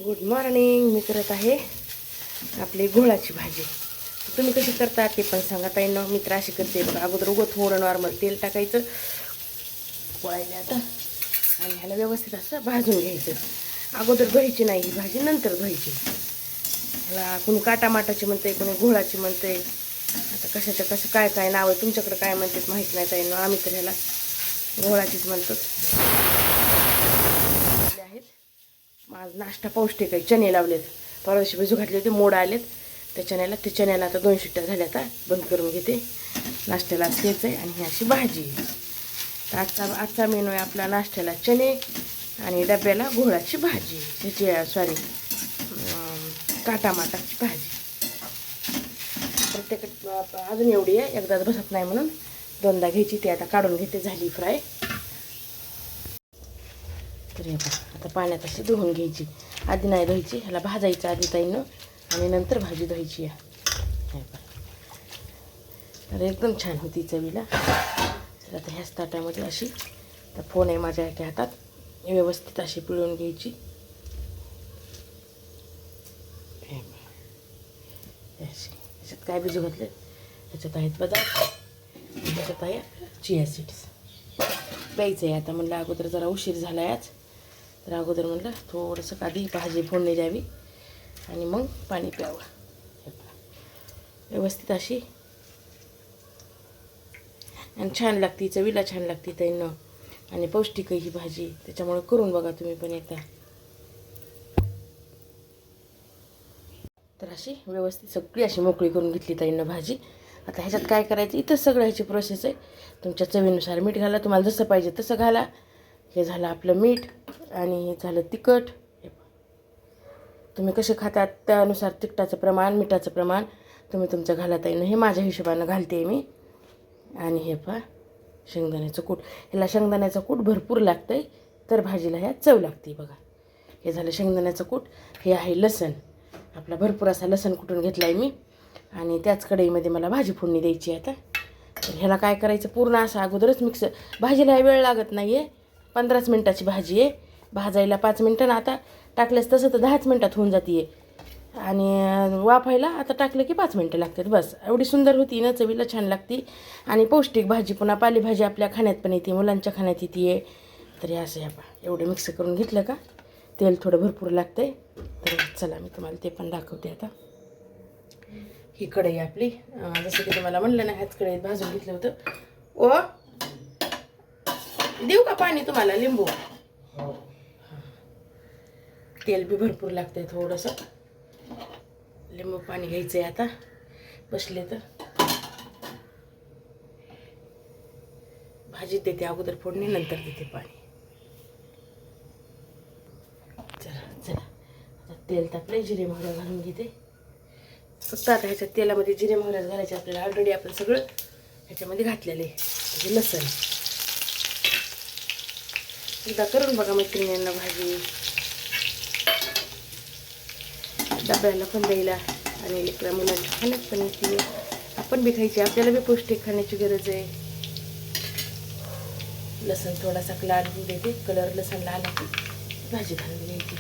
Good morning. मी करत आहे आपली गुळाची भाजी. तुम्ही कशी करता ते पण सांगा ताईंनो. मी तर अशी करते बघा. अगोदर थोडं नॉर्मल तेल टाकायचं पोळायला आता, आणि ह्याला व्यवस्थित असं भाजून घ्यायचं. अगोदर धुवायची नाही ही भाजी, नंतर धुवायची. ह्याला कोणी काटामाटाची म्हणते, कोणी गुळाची म्हणते. आता कशाचं कसं काय काय नाव आहे, तुमच्याकडे काय म्हणतात माहीत नाही ताईंनो. आम्ही तर ह्याला गुळाचीच म्हणतो. आहेत माझा नाश्ता पौष्टिक आहे. चणे लावलेत, परवाशी भिजू घातले होते, मोड आलेत त्या चण्याला. ते चण्याला आता 2 शिट्ट्या झाल्या. आता बंद करून घेते. नाश्त्याला तेच आहे आणि ही अशी भाजी. तर आजचा मेनू आहे आपला नाश्त्याला चणे आणि डब्याला गुळाची भाजी. ह्याची काटामाटाची भाजी. प्रत्येक अजून एवढी आहे, एकदाच बसत नाही म्हणून 2दा घ्यायची. ती आता काढून घेते. झाली फ्राय. तर हे आता पाण्यात अशी धुवून घ्यायची. आधी नाही धुवायची, ह्याला भाजायचं आधी ताईनं आणि नंतर भाजी धुवायची. तर एकदम छान होती चवीला. तर आता ह्याच ताटामध्ये अशी, तर फोन आहे माझ्या एका हातात, व्यवस्थित अशी पिळून घ्यायची. ह्याच्यात काय भिजू घातले, ह्याच्यात आहेत बदाम, ह्याच्यात आहे चिया सीड्स. प्यायचं आहे आता. म्हणलं अगोदर जरा उशीर झाला आज, तर अगोदर म्हणलं थोडंसं आधी भाजी फोडणी द्यावी आणि मग पाणी प्यावं. व्यवस्थित अशी आणि छान लागते, चवीला छान लागते ताईंनो. आणि पौष्टिक ही भाजी, त्याच्यामुळे करून बघा तुम्ही पण एकदा. तर अशी व्यवस्थित सगळी अशी मोकळी करून घेतली ताईंनो भाजी. आता ह्याच्यात काय करायचं, इथंच सगळं ह्याची प्रोसेस आहे. तुमच्या चवीनुसार मीठ घाला, तुम्हाला जसं पाहिजे तसं घाला. हे झालं आपलं मीठ आणि हे झालं तिखट. तुम्ही कसे खातात त्यानुसार तिखटाचं प्रमाण, मिठाचं प्रमाण तुम्ही तुमचं घाला ताईंनो. हे माझ्या हिशोबानं घालते मी. आणि हे शेंगदाण्याचं कूट. ह्याला शेंगदाण्याचं कूट भरपूर लागतं आहे, तर भाजीला ह्या चव लागते बघा. हे झालं शेंगदाण्याचं कूट. हे आहे लसण. आपला भरपूर असा लसण कुटून घेतला आहे मी. आणि त्याच कढईमध्ये मला भाजी फोडणी द्यायची आता. तर ह्याला काय करायचं, पूर्ण असं अगोदरच मिक्स. भाजीला वेळ लागत नाही आहे, 15च मिनटाची भाजी आहे. भाजायला 5 मिनटं ना, आता टाकल्यास तसं तर 10च मिनटात होऊन जाते. आणि वाफायला आता टाकलं की 5 मिनटं लागतात बस. एवढी सुंदर होती ना, चवीला छान लागते आणि पौष्टिक भाजी. पुन्हा पालेभाजी आपल्या खाण्यात पण येते, मुलांच्या खाण्यात येते. तर हे असं एवढं मिक्स करून घेतलं का, तेल थोडं भरपूर लागतं आहे. तर चला मी तुम्हाला ते पण दाखवते आता. ही कढई आपली, जसं की तुम्हाला म्हणलं ना, ह्याच कढईत भाजून घेतलं होतं. ओ देऊ का पाणी तुम्हाला, लिंबू? तेल बी भरपूर लागतंय, थोडंसं लिंबू पाणी घ्यायचं आहे आता. बसले तर भाजीत देते अगोदर फोडणी, नंतर देते पाणी. चला आता तेल तापले, जिरे मोहऱ्या घालून घेते. फक्त आता ह्याच्या तेलामध्ये जिरे मोहऱ्या घालायचे आपल्याला. ऑलरेडी आपण सगळं ह्याच्यामध्ये घातलेलं आहे. म्हणजे लसण. एकदा करून बघा मैत्रिणींना भाजी, डब्याला पण द्यायला आणि लेकरा मुलांच्या खाण्यात पण येते. आपण बी खायची, आपल्याला बी पौष्टिक खाण्याची गरज आहे. लसण थोडासा लाल होऊ देते, कलर लसणला आला की भाजी घालून घ्यायची.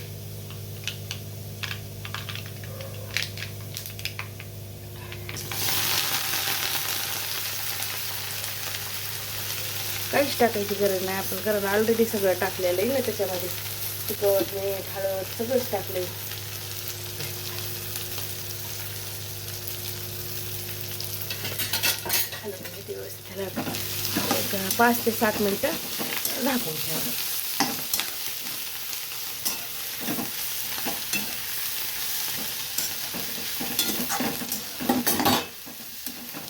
काहीच टाकायची गरज नाही आपण, कारण ऑलरेडी सगळं टाकलेलं आहे ना त्याच्यामध्ये. तिखट, मीठ, हळद सगळंच टाकलंय. व्यवस्थित त्याला 5 ते 7 मिनटं झाकून ठेवा.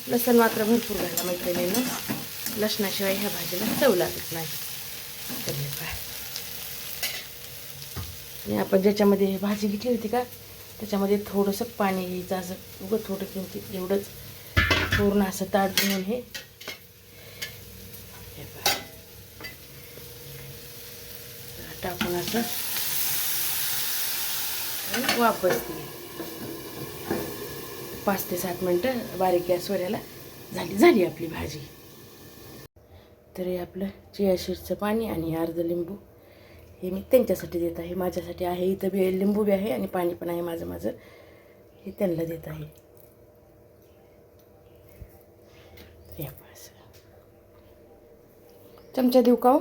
लसण मात्र भरपूर घाला मैत्रिणींना. लसणाशिवाय ह्या भाजीला चव लागत नाही. तर हे काय, आणि आपण ज्याच्यामध्ये भाजी घेतली होती का, त्याच्यामध्ये थोडंसं पाणी घ्यायचं. असं उगं थोडं किंचित एवढंच, पूर्ण असं ताट घेऊन हे टाकून असं वापरते. 5 ते 7 मिनटं बारीक गॅसवर याला झाली आपली भाजी. तर हे आपलं चिया सीड्सचं पाणी आणि अर्ध लिंबू हे मी त्यांच्यासाठी देत आहे, माझ्यासाठी आहे. इथं बी लिंबू बी आहे आणि पाणी पण आहे माझं हे त्यांना देत आहे. हे असं चमचा देऊ का हो?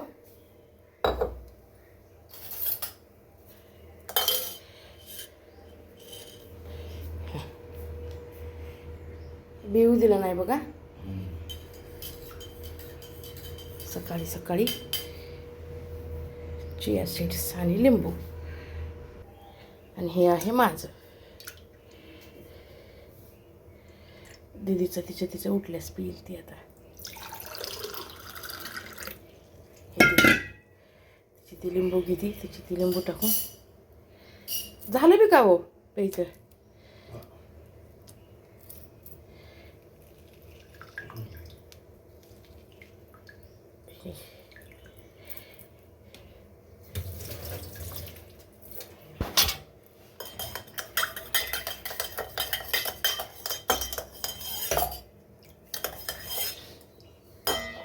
बेऊ दिला नाही बघा. सकाळी सकाळी चिया सीड्स आणि लिंबू. आणि हे आहे माझं. दीदीचं तिचं उठल्यास पिईल ती आता. तिची ती लिंबू घेते, तिची ती लिंबू टाकून झालं बी का हो प्यायचं.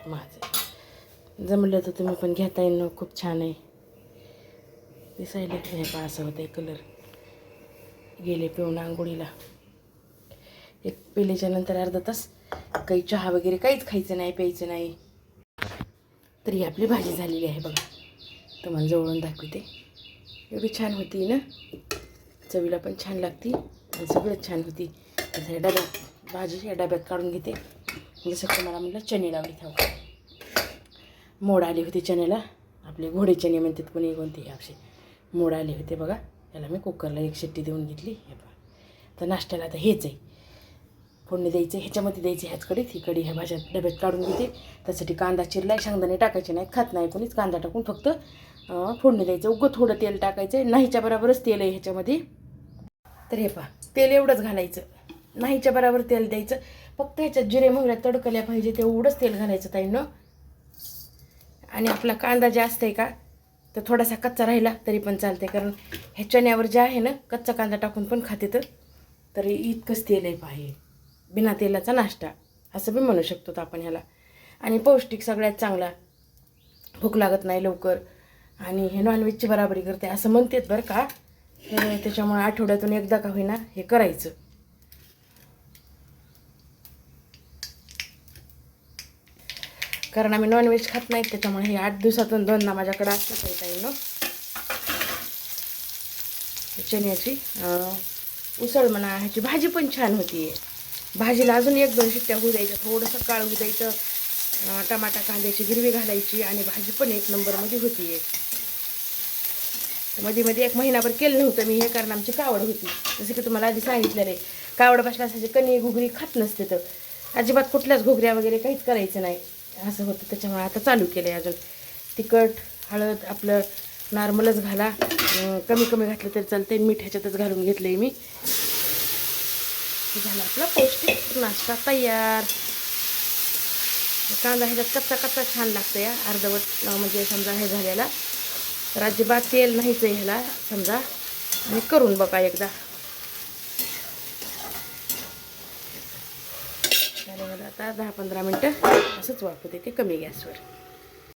माझं जमलं तर तुम्ही पण घेता येईल ना. खूप छान आहे दिसायला. हे पा असं होतं आहे कलर. गेले पिऊन आंघोळीला. एक पिल्याच्या नंतर अर्धा तास काही चहा वगैरे काहीच खायचं नाही, प्यायचं नाही. तरी आपली भाजी झालेली आहे बघा. तुम्हाला जवळून दाखवते. एवढी छान होती ना, चवीला पण छान लागती आणि सगळंच छान होती. ह्या डब्यात भाजी या डब्यात काढून घेते. जसं तुम्हाला म्हटलं चणे लावली थांबा. मोड आले होते चण्याला. आपले घोडे चणे म्हणतात कोणी कोणते. असे मोड आले होते बघा. याला मी कुकरला एक शिट्टी देऊन घेतली. हे बघा. तर नाश्त्याला आता हेच आहे, फोडणी द्यायचं. ह्याच्यामध्ये द्यायचं ह्याच कढीत. ही कढी ह्या भाज्या डब्यात काढून घेते. त्यासाठी कांदा चिरलाय. शेंगदाणे टाकायचे नाहीत, खात नाही कोणीच. कांदा टाकून फक्त फोडणी द्यायचं. उगं थोडं तेल टाकायचं. नाहीच्या बरोबरच तेल आहे ह्याच्यामध्ये. तर हे पहा, तेल एवढंच घालायचं. नाहीच्या बरोबर तेल द्यायचं. फक्त ह्याच्यात जिरे मोहऱ्या तडकल्या पाहिजे तेवढंच तेल घालायचं ताईनं. आणि आपला कांदा जास्त आहे का तर थोडासा कच्चा राहिला तरी पण चालते, कारण ह्या चण्यावर जे आहे ना कच्चा कांदा टाकून पण खाते. तर इतकंच तेल आहे पाहिजे. बिना तेलाचा नाश्ता असं बी म्हणू शकतो आपण ह्याला. आणि पौष्टिक सगळ्यात चांगला. भूक लागत नाही लवकर आणि हे नॉनव्हेजची बराबरी करते असं म्हणतात बरं का. त्याच्यामुळे आठवड्यातून एकदा का होईना हे करायचं. कारण आम्ही नॉनव्हेज खात नाहीत, त्याच्यामुळे हे 8 दिवसातून 2दा माझ्याकडे असतंच आहे ताईंनो. चण्याची उसळ म्हणा, ह्याची भाजी पण छान होती. भाजीला अजून 1-2 शिट्ट्या होऊ द्यायच्या, थोडंसं काळ होऊ द्यायचं. टमाटा कांद्याची गिरवी घालायची आणि भाजी पण 1 नंबरमध्ये होती. मध्ये मध्ये 1 महिनाभर केलं नव्हतं मी हे, कारण आमची कावड होती. जसं की तुम्हाला आधी सांगितलेलं आहे, कावड बसल्या असायची. कणी घुगरी खात नसते तर अजिबात कुठल्याच घुगऱ्या वगैरे काहीच करायचं नाही असं होतं. त्याच्यामुळे आता चालू केलं आहे. अजून तिखट हळद आपलं नॉर्मलच घाला, कमी कमी घातलं तरी चालतं. मीठ ह्याच्यातच घालून घेतलं आहे मी. झाला आपला पौष्टिक नाश्ता तयार. कांदा ह्याच्यात कच्चा कच्चा छान लागतं या अर्धवट, म्हणजे समजा हे झालेला. तर अजिबात तेल नाहीच आहे ह्याला समजा. आणि करून बघा एकदा. आता 10-15 मिनटं असंच वापरते ते कमी गॅसवर.